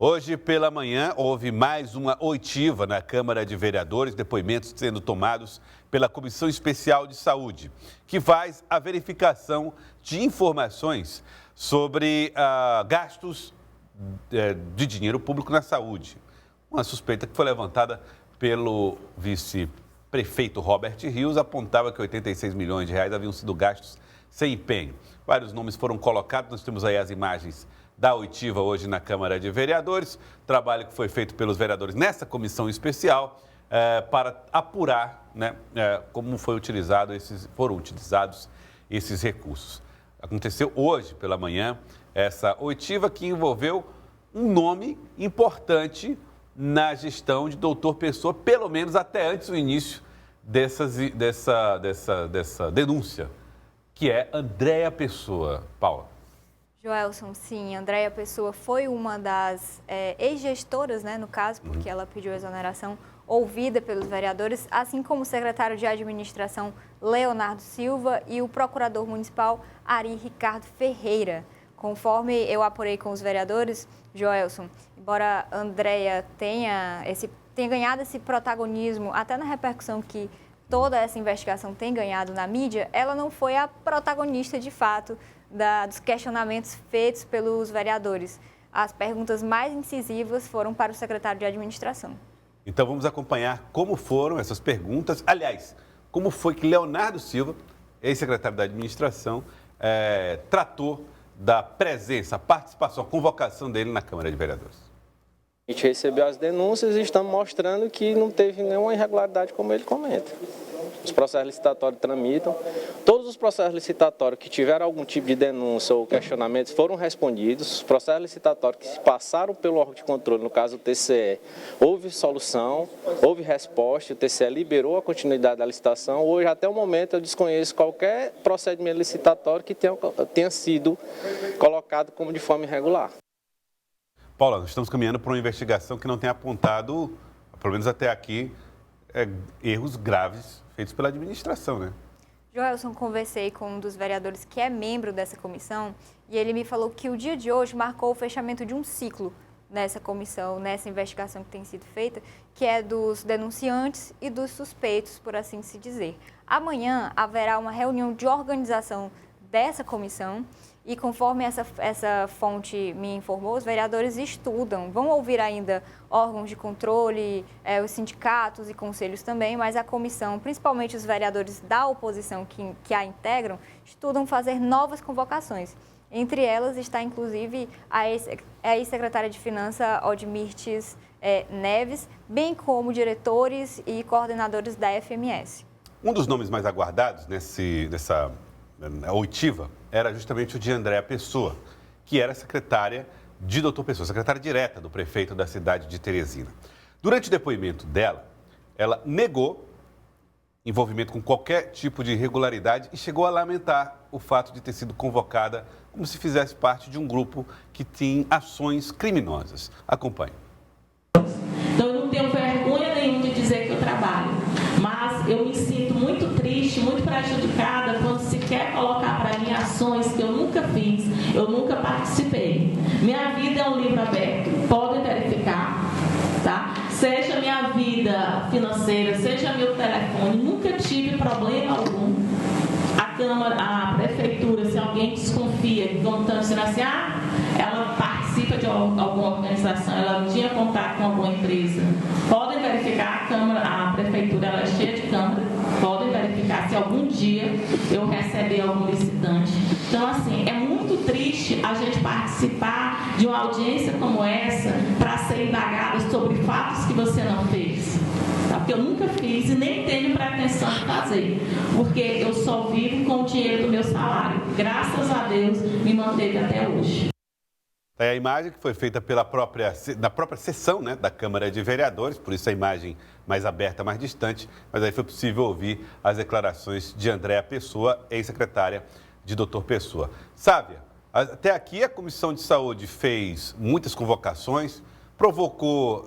Hoje pela manhã houve mais uma oitiva na Câmara de Vereadores, depoimentos sendo tomados pela Comissão Especial de Saúde, que faz a verificação de informações sobre gastos de dinheiro público na saúde. Uma suspeita que foi levantada pelo vice-prefeito Robert Rios apontava que 86 milhões de reais haviam sido gastos sem empenho. Vários nomes foram colocados, nós temos aí as imagens da oitiva hoje na Câmara de Vereadores, trabalho que foi feito pelos vereadores nessa comissão especial para apurar, né, como foram utilizados esses recursos. Aconteceu hoje pela manhã essa oitiva que envolveu um nome importante na gestão de doutor Pessoa, pelo menos até antes do início dessa denúncia, que é Andréia Pessoa. Paula. Joelson, sim, Andréia Pessoa foi uma das ex-gestoras, né, no caso, porque ela pediu exoneração ouvida pelos vereadores, assim como o secretário de administração Leonardo Silva e o procurador municipal Ari Ricardo Ferreira. Conforme eu apurei com os vereadores, Joelson, embora Andréia tenha ganhado esse protagonismo, até na repercussão que toda essa investigação tem ganhado na mídia, ela não foi a protagonista de fato dos questionamentos feitos pelos vereadores. As perguntas mais incisivas foram para o secretário de administração. Então vamos acompanhar como foram essas perguntas. Aliás, como foi que Leonardo Silva, ex-secretário da administração, tratou da presença, a participação, a convocação dele na Câmara de Vereadores. A gente recebeu as denúncias e estamos mostrando que não teve nenhuma irregularidade, como ele comenta. Os processos licitatórios tramitam. Todos os processos licitatórios que tiveram algum tipo de denúncia ou questionamentos foram respondidos. Os processos licitatórios que passaram pelo órgão de controle, no caso o TCE, houve solução, houve resposta, o TCE liberou a continuidade da licitação. Hoje, até o momento, eu desconheço qualquer procedimento licitatório que tenha sido colocado como de forma irregular. Paula, nós estamos caminhando para uma investigação que não tem apontado, pelo menos até aqui, erros graves feitos pela administração, né? Joelson, conversei com um dos vereadores que é membro dessa comissão e ele me falou que o dia de hoje marcou o fechamento de um ciclo nessa comissão, nessa investigação que tem sido feita, que é dos denunciantes e dos suspeitos, por assim se dizer. Amanhã haverá uma reunião de organização dessa comissão e, conforme essa fonte me informou, os vereadores estudam, vão ouvir ainda órgãos de controle, os sindicatos e conselhos também, mas a comissão, principalmente os vereadores da oposição que a integram, estudam fazer novas convocações. Entre elas está, inclusive, a ex-secretária de Finanças, Odmirtes Neves, bem como diretores e coordenadores da FMS. Um dos nomes mais aguardados nessa oitiva era justamente o de Andréia Pessoa, que era secretária de doutor Pessoa, secretária direta do prefeito da cidade de Teresina. Durante o depoimento dela, ela negou envolvimento com qualquer tipo de irregularidade e chegou a lamentar o fato de ter sido convocada como se fizesse parte de um grupo que tem ações criminosas. Acompanhe. Então, eu não tenho vergonha nenhuma de dizer que eu trabalho, mas eu me sinto muito triste, muito prejudicada quando se quer colocar para mim ações que eu nunca fiz, eu nunca participei. Minha vida é um livro aberto, podem verificar, tá? Seja minha vida financeira, seja meu telefone, nunca tive problema algum. A Câmara, a Prefeitura, se alguém desconfia, como estão dizendo assim, ela participa de alguma organização, ela tinha contato com alguma empresa, podem verificar, a Câmara, a Prefeitura, ela é cheia de câmara, podem verificar se algum dia eu receber algum licitante. Então, assim, é muito triste a gente participar de uma audiência como essa para ser indagada sobre fatos que você não fez. Tá? Porque eu nunca fiz e nem tenho pretensão de fazer, porque eu só vivo com o dinheiro do meu salário. Graças a Deus, me manteve até hoje. É a imagem que foi feita na própria sessão, né, da Câmara de Vereadores, por isso a imagem mais aberta, mais distante, mas aí foi possível ouvir as declarações de Andréia Pessoa, ex-secretária de doutor Pessoa. Sávia, até aqui a Comissão de Saúde fez muitas convocações, provocou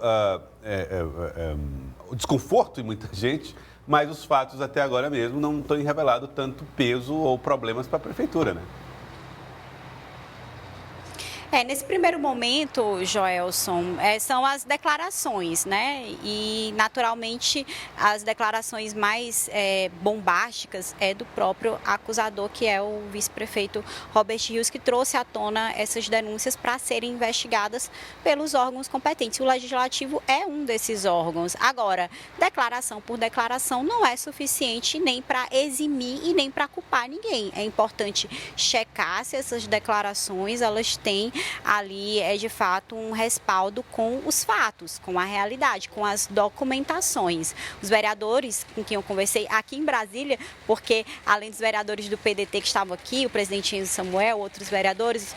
o desconforto em muita gente, mas os fatos até agora mesmo não têm revelado tanto peso ou problemas para a Prefeitura, né? Nesse primeiro momento, Joelson, são as declarações, né? E, naturalmente, as declarações mais bombásticas é do próprio acusador, que é o vice-prefeito Robert Rios, que trouxe à tona essas denúncias para serem investigadas pelos órgãos competentes. O Legislativo é um desses órgãos. Agora, declaração por declaração não é suficiente nem para eximir e nem para culpar ninguém. É importante checar se essas declarações, elas têm ali de fato um respaldo com os fatos, com a realidade, com as documentações. Os vereadores com quem eu conversei aqui em Brasília, porque além dos vereadores do PDT que estavam aqui, o presidente Enzo Samuel, outros vereadores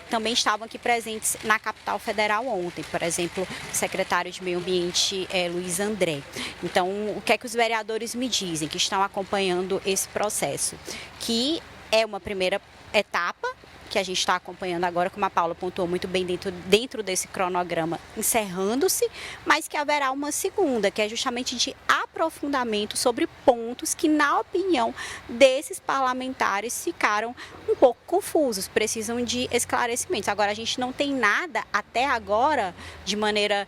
também estavam aqui presentes na capital federal ontem, por exemplo, o secretário de Meio Ambiente, Luiz André. Então, o que é que os vereadores me dizem, que estão acompanhando esse processo? Que é uma primeira etapa, que a gente está acompanhando agora, como a Paula pontuou muito bem dentro desse cronograma, encerrando-se, mas que haverá uma segunda, que é justamente de aprofundamento sobre pontos que, na opinião desses parlamentares, ficaram um pouco confusos, precisam de esclarecimentos. Agora, a gente não tem nada, até agora, de maneira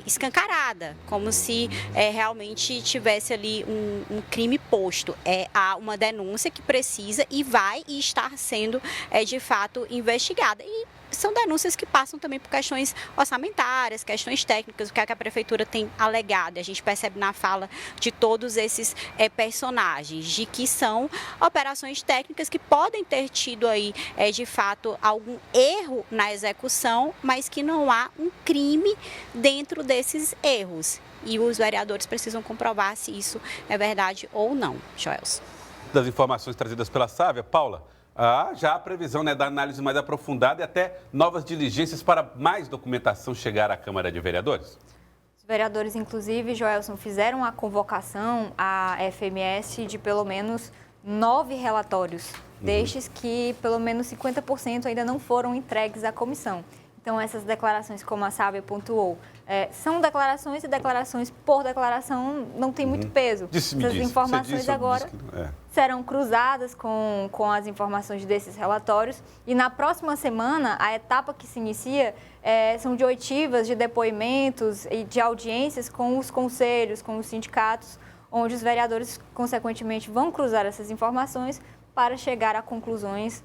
escancarada, como se realmente tivesse ali um crime posto. Há uma denúncia que precisa e vai estar sendo de fato investigada. E são denúncias que passam também por questões orçamentárias, questões técnicas, o que a prefeitura tem alegado. E a gente percebe na fala de todos esses personagens, de que são operações técnicas que podem ter tido aí, de fato, algum erro na execução, mas que não há um crime dentro desses erros. E os vereadores precisam comprovar se isso é verdade ou não, Joelson. Das informações trazidas pela Sávia, Paula, já a previsão da análise mais aprofundada e até novas diligências para mais documentação chegar à Câmara de Vereadores? Os vereadores, inclusive, Joelson, fizeram a convocação à FMS de pelo menos 9 relatórios, destes que pelo menos 50% ainda não foram entregues à comissão. Então, essas declarações, como a Sávia pontuou, são declarações e declarações por declaração não tem muito peso. Essas informações agora serão cruzadas com as informações desses relatórios e na próxima semana, a etapa que se inicia são de oitivas, de depoimentos e de audiências com os conselhos, com os sindicatos, onde os vereadores, consequentemente, vão cruzar essas informações para chegar a conclusões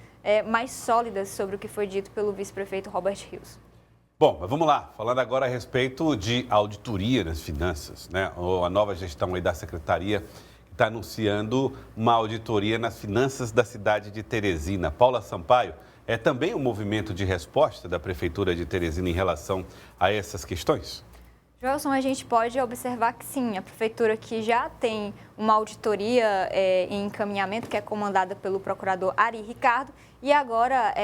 mais sólidas sobre o que foi dito pelo vice-prefeito Robert Rios. Bom, mas vamos lá, falando agora a respeito de auditoria nas finanças, né? A nova gestão aí da Secretaria está anunciando uma auditoria nas finanças da cidade de Teresina. Paula Sampaio, é também um movimento de resposta da Prefeitura de Teresina em relação a essas questões? Joelson, a gente pode observar que sim, a Prefeitura que já tem uma auditoria em encaminhamento, que é comandada pelo procurador Ari Ricardo, e agora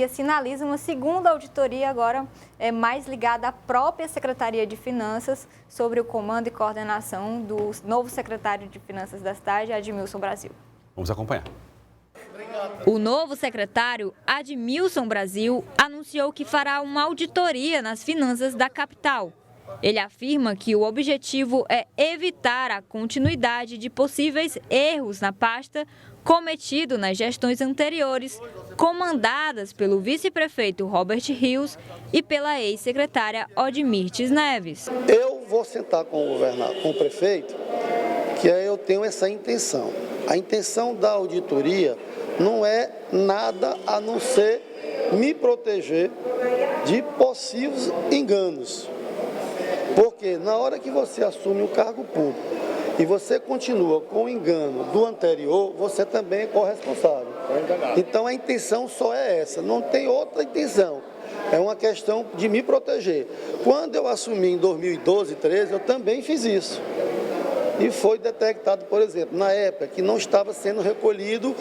sinaliza uma segunda auditoria agora mais ligada à própria Secretaria de Finanças, sobre o comando e coordenação do novo secretário de Finanças da cidade, Admilson Brasil. Vamos acompanhar. O novo secretário, Admilson Brasil, anunciou que fará uma auditoria nas finanças da capital. Ele afirma que o objetivo é evitar a continuidade de possíveis erros na pasta cometido nas gestões anteriores, comandadas pelo vice-prefeito Robert Rios e pela ex-secretária Odmirtes Neves. Eu vou sentar com o prefeito, que eu tenho essa intenção. A intenção da auditoria não é nada a não ser me proteger de possíveis enganos. Porque na hora que você assume o cargo público e você continua com o engano do anterior, você também é corresponsável. Então a intenção só é essa, não tem outra intenção. É uma questão de me proteger. Quando eu assumi em 2012, 2013, eu também fiz isso. E foi detectado, por exemplo, na época que não estava sendo recolhido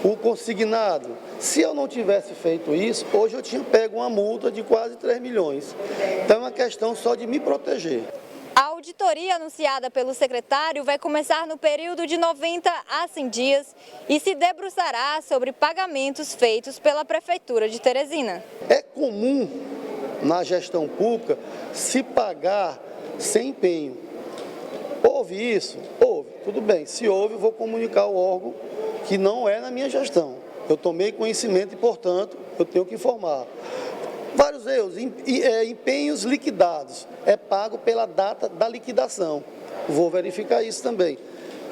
o consignado. Se eu não tivesse feito isso, hoje eu tinha pego uma multa de quase 3 milhões. Então é uma questão só de me proteger. A auditoria anunciada pelo secretário vai começar no período de 90 a 100 dias e se debruçará sobre pagamentos feitos pela Prefeitura de Teresina. É comum na gestão pública se pagar sem empenho. Houve isso? Houve. Tudo bem. Se houve, eu vou comunicar ao órgão que não é na minha gestão. Eu tomei conhecimento e, portanto, eu eu tenho que informar. Vários erros, empenhos liquidados, é pago pela data da liquidação. Vou verificar isso também.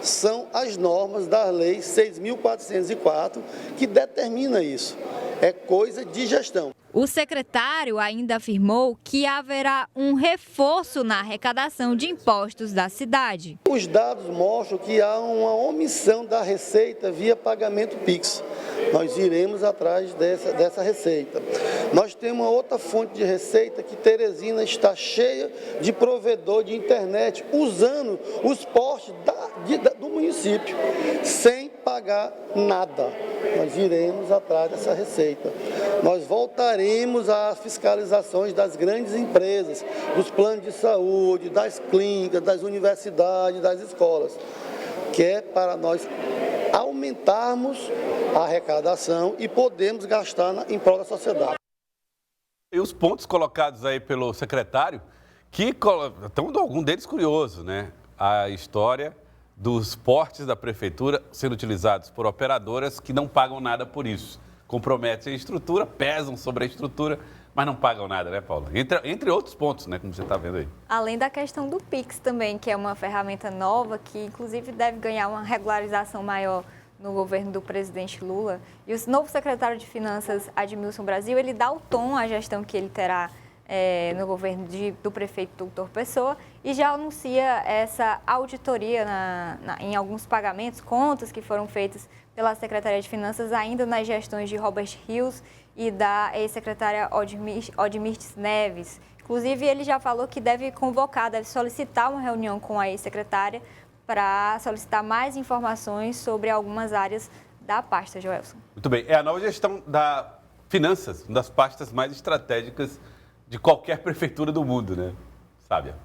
São as normas da Lei 6.404 que determina isso. É coisa de gestão. O secretário ainda afirmou que haverá um reforço na arrecadação de impostos da cidade. Os dados mostram que há uma omissão da receita via pagamento Pix. Nós iremos atrás dessa receita. Nós temos uma outra fonte de receita que Teresina está cheia de provedor de internet, usando os postos do município, sem pagar nada. Nós iremos atrás dessa receita. Nós voltaremos às fiscalizações das grandes empresas, dos planos de saúde, das clínicas, das universidades, das escolas, que é para nós aumentarmos a arrecadação e podermos gastar em prol da sociedade. E os pontos colocados aí pelo secretário, que estão algum deles curioso, né? A história dos portes da prefeitura sendo utilizados por operadoras que não pagam nada por isso. Comprometem a estrutura, pesam sobre a estrutura, mas não pagam nada, né, Paula? Entre outros pontos, né, como você está vendo aí. Além da questão do Pix também, que é uma ferramenta nova que, inclusive, deve ganhar uma regularização maior no governo do presidente Lula. E o novo secretário de Finanças, Admilson Brasil, ele dá o tom à gestão que ele terá no governo do prefeito Doutor Pessoa e já anuncia essa auditoria em alguns pagamentos, contas que foram feitas pela Secretaria de Finanças ainda nas gestões de Robert Rios e da ex-secretária Odmirtes Neves. Inclusive, ele já falou que deve solicitar uma reunião com a ex-secretária para solicitar mais informações sobre algumas áreas da pasta, Joelson. Muito bem. É a nova gestão da finanças, uma das pastas mais estratégicas de qualquer prefeitura do mundo, né, Sábia?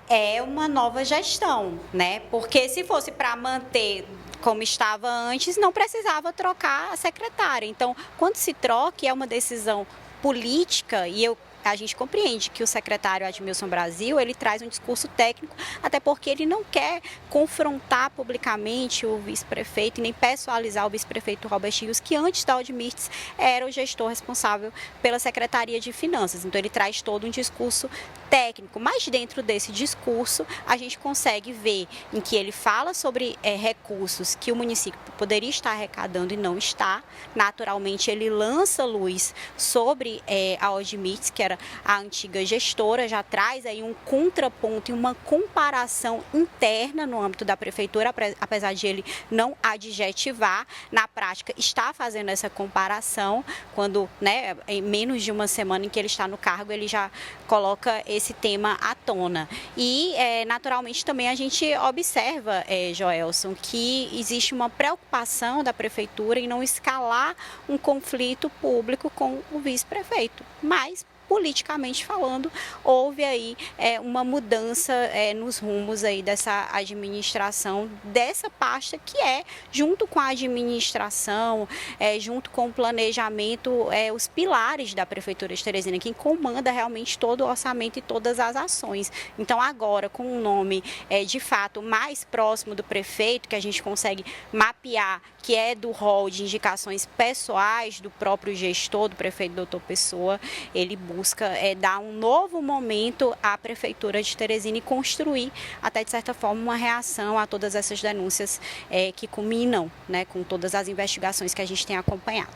É uma nova gestão, né? Porque se fosse para manter como estava antes, não precisava trocar a secretária. Então, quando se troca, é uma decisão política e a gente compreende que o secretário Admilson Brasil, ele traz um discurso técnico, até porque ele não quer confrontar publicamente o vice-prefeito e nem pessoalizar o vice-prefeito Robert Rios, que antes da Odmirtes era o gestor responsável pela Secretaria de Finanças. Então ele traz todo um discurso técnico, mas dentro desse discurso a gente consegue ver em que ele fala sobre recursos que o município poderia estar arrecadando e não está. Naturalmente ele lança luz sobre a Odmirtes, que era a antiga gestora, já traz aí um contraponto e uma comparação interna no âmbito da prefeitura, apesar de ele não adjetivar, na prática está fazendo essa comparação, quando, né, em menos de uma semana em que ele está no cargo, ele já coloca esse tema à tona. E, naturalmente, também a gente observa, Joelson, que existe uma preocupação da prefeitura em não escalar um conflito público com o vice-prefeito, mas politicamente falando, houve aí uma mudança nos rumos aí dessa administração, dessa pasta que junto com a administração, junto com o planejamento, os pilares da Prefeitura de Teresina, quem comanda realmente todo o orçamento e todas as ações. Então agora, com um nome de fato mais próximo do prefeito, que a gente consegue mapear, que é do rol de indicações pessoais do próprio gestor, do prefeito Doutor Pessoa, ele busca dar um novo momento à Prefeitura de Teresina e construir, até de certa forma, uma reação a todas essas denúncias que culminam, né, com todas as investigações que a gente tem acompanhado.